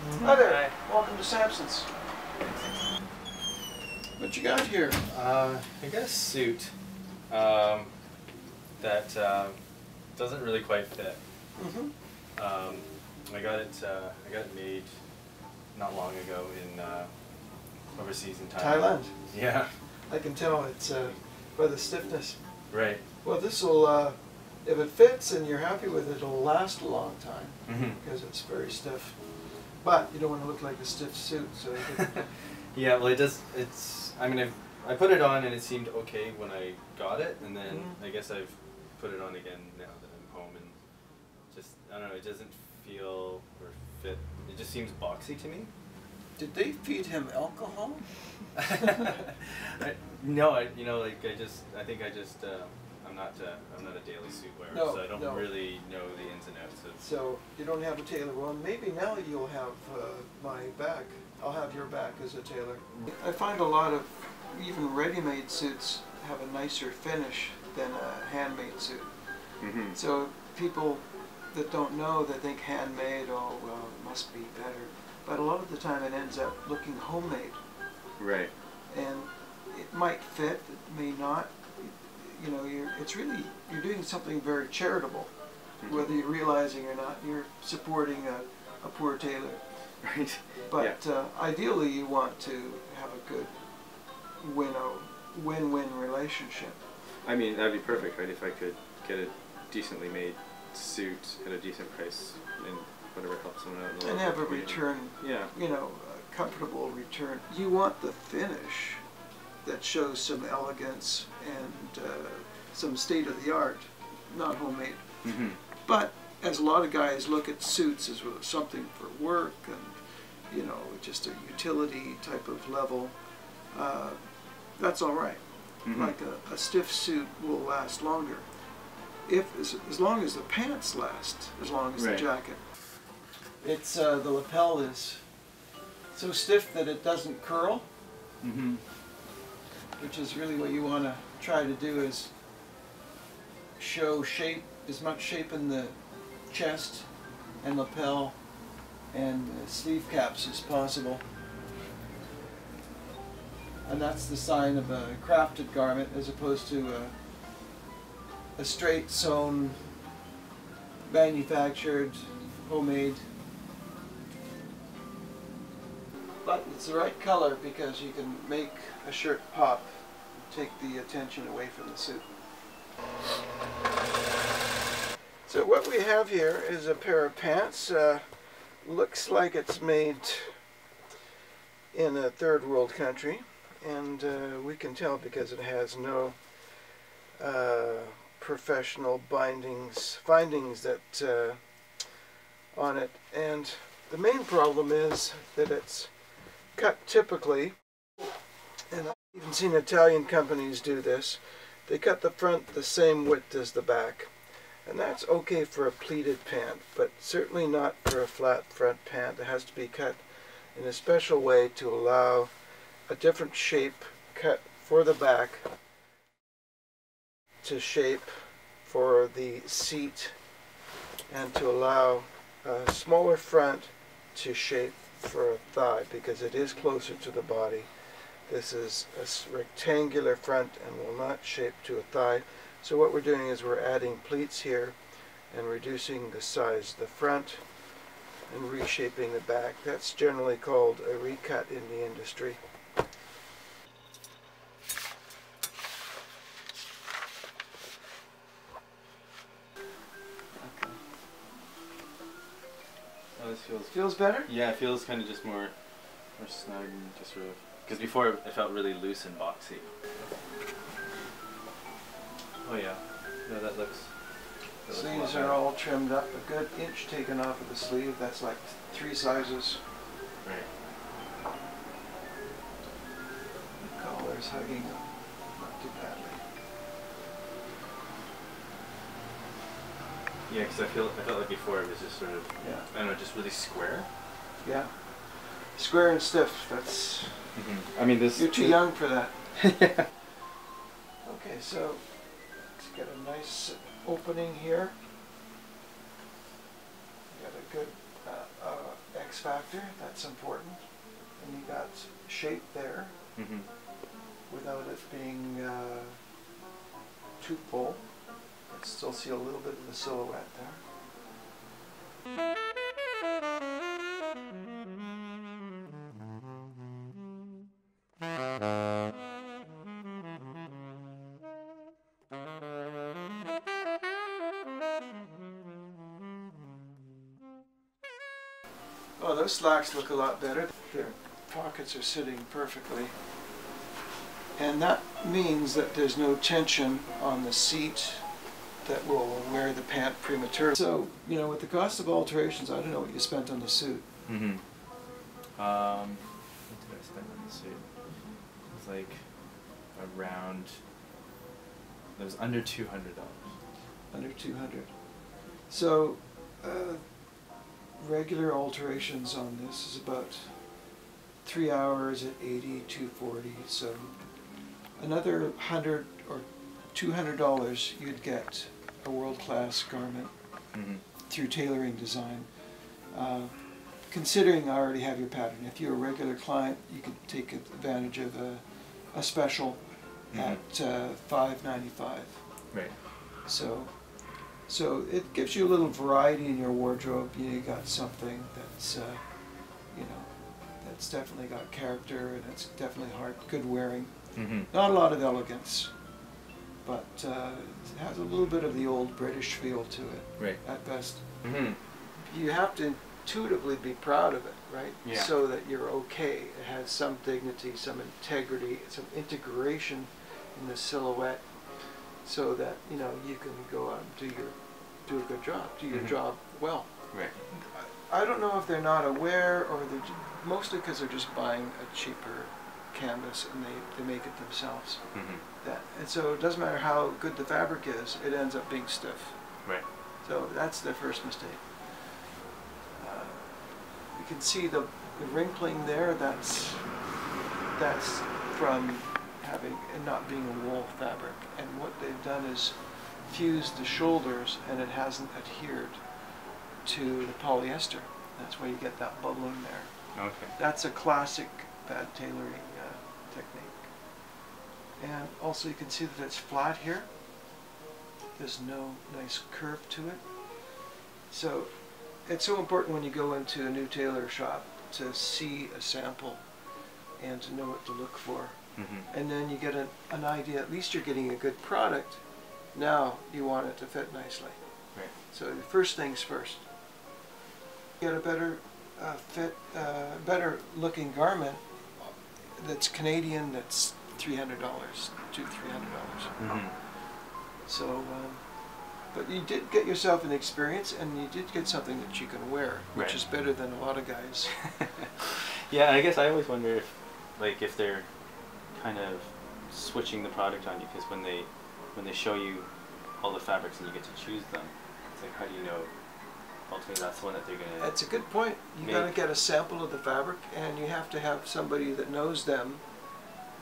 Hi there. Hi. Welcome to Samson's. What you got here? I got a suit that doesn't really quite fit. I got it made not long ago in overseas in Thailand. Thailand. Yeah. I can tell it's by the stiffness. Right. Well, this will, if it fits and you're happy with it, it'll last a long time because it's very stiff. But you don't want to look like a stiff suit, so you can Yeah. Well, it does. I mean, I put it on and it seemed okay when I got it, and then I guess I've put it on again now that I'm home, and just I don't know. It doesn't feel or fit. It just seems boxy to me. Did they feed him alcohol? No, I think I'm not a daily suit wearer, No, so I don't no. really know the ins and outs of. So you don't have a tailor. Well, maybe now you'll have my back. I'll have your back as a tailor. I find a lot of even ready-made suits have a nicer finish than a handmade suit. So people that don't know, they think handmade, oh well, it must be better. But a lot of the time it ends up looking homemade. Right. And it might fit, it may not. You know, you're doing something very charitable. Whether you're realizing or not, you're supporting a poor tailor. Right. But ideally you want to have a good win-win relationship. I mean, that'd be perfect, right? If I could get a decently made suit at a decent price and whatever helps someone out in the And local have a community. return, Yeah. you know, a comfortable return. You want the finish that shows some elegance and some state-of-the-art, not homemade. But as a lot of guys look at suits as something for work and, you know, just a utility type of level, that's all right. Like a stiff suit will last longer, as long as the pants last, as long as the jacket. It's the lapel is so stiff that it doesn't curl, which is really what you want to try to do, is show shape, as much shape in the chest and lapel and sleeve caps as possible. And that's the sign of a crafted garment as opposed to a straight sewn, manufactured, homemade. But it's the right color because you can make a shirt pop, take the attention away from the suit. So what we have here is a pair of pants. Looks like it's made in a third world country, and we can tell because it has no professional findings that on it. And the main problem is that it's cut typically, and I've even seen Italian companies do this. They cut the front the same width as the back. And that's okay for a pleated pant, but certainly not for a flat front pant. It has to be cut in a special way to allow a different shape cut for the back to shape for the seat, and to allow a smaller front to shape for a thigh, because it is closer to the body. This is a rectangular front and will not shape to a thigh. So what we're doing is we're adding pleats here and reducing the size of the front and reshaping the back. That's generally called a recut in the industry. Okay. Oh, this Feels better? Yeah, it feels kind of just more snug and just sort of, because before it felt really loose and boxy. Oh yeah, no, that looks Sleeves are all trimmed up, a good inch taken off of the sleeve. That's like 3 sizes. Right. The collar's hugging them, not too badly. Yeah, because I felt like before it was just sort of, I don't know, just really square. Yeah, square and stiff. That's. I mean, You're too young for that. Yeah. Okay, so let's get a nice opening here. Got a good X factor, that's important. And you got shape there without it being too full. You can still see a little bit of the silhouette there. Oh, those slacks look a lot better. Their pockets are sitting perfectly. And that means that there's no tension on the seat that will wear the pant prematurely. So, you know, with the cost of alterations, I don't know what you spent on the suit. What did I spend on the suit? It was like around, it was under $200. Under 200. So, regular alterations on this is about 3 hours at 80, 240. So another $100 or $200 you'd get a world-class garment through tailoring design. Considering I already have your pattern, if you're a regular client, you could take advantage of a special at $5.95. Right. So it gives you a little variety in your wardrobe. You got something that's, you know, that's definitely got character and it's definitely good wearing. Not a lot of elegance, but it has a little bit of the old British feel to it, right, at best. You have to intuitively be proud of it, right? Yeah. So that you're okay. It has some dignity, some integrity, some integration in the silhouette, so that, you know, you can go out and do a good job, do your job well. Right. I don't know if they're not aware, or they're mostly because they're just buying a cheaper canvas and they make it themselves. And so it doesn't matter how good the fabric is, it ends up being stiff. Right. So that's their first mistake. You can see the wrinkling there. That's from having and not being a wool fabric. And what they've done is fused the shoulders, and it hasn't adhered to the polyester. That's why you get that bubbling there. Okay. That's a classic bad tailoring technique. And also you can see that it's flat here. There's no nice curve to it. So it's so important when you go into a new tailor shop to see a sample and to know what to look for. And then you get an idea, at least you're getting a good product. Now you want it to fit nicely. Right. So the first things first. Get a better fit, better looking garment that's Canadian, that's $300, $200-300. So, but you did get yourself an experience, and you did get something that you can wear, which is better than a lot of guys. Yeah, I guess I always wonder if, like, if they're kind of switching the product on you, because when they show you all the fabrics and you get to choose them, it's like, how do you know ultimately that's the one that they're going to That's a good point. You got to get a sample of the fabric, and you have to have somebody that knows them,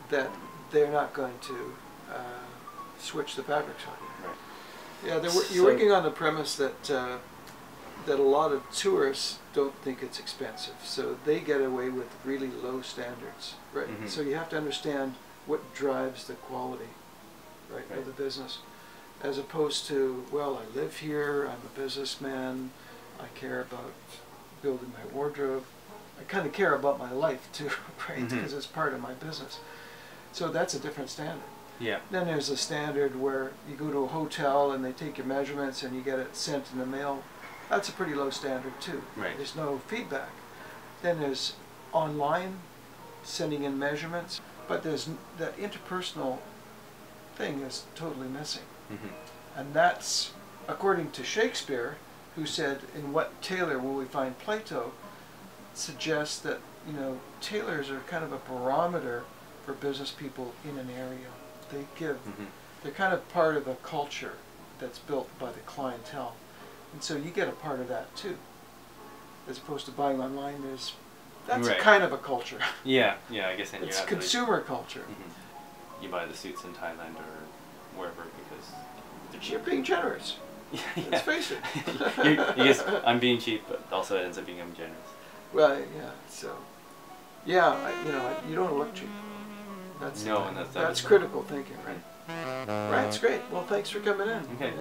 that they're not going to switch the fabrics on you. Right. Yeah, you're working on the premise that that a lot of tourists don't think it's expensive, so they get away with really low standards, right? So you have to understand what drives the quality, right, of the business, as opposed to, well, I live here, I'm a businessman, I care about building my wardrobe, I kind of care about my life too, right, because it's part of my business. So that's a different standard. Yeah. Then there's a standard where you go to a hotel and they take your measurements and you get it sent in the mail. That's a pretty low standard too. Right. There's no feedback. Then there's online, sending in measurements, but there's that interpersonal thing is totally missing. And that's, according to Shakespeare, who said, in what tailor will we find Plato, suggests that, you know, tailors are kind of a barometer for business people in an area. They give, they're kind of part of a culture that's built by the clientele. And so you get a part of that too. As opposed to buying online, that's a kind of a culture. Yeah, I guess it's consumer culture. You buy the suits in Thailand or wherever because they're cheap. You're being generous. Let's face it. I guess I'm being cheap, but also it ends up being I'm generous. Well, yeah. So, yeah, you don't want to look cheap. That's no, and that's critical thinking, right? Right. It's great. Well, thanks for coming in. Okay.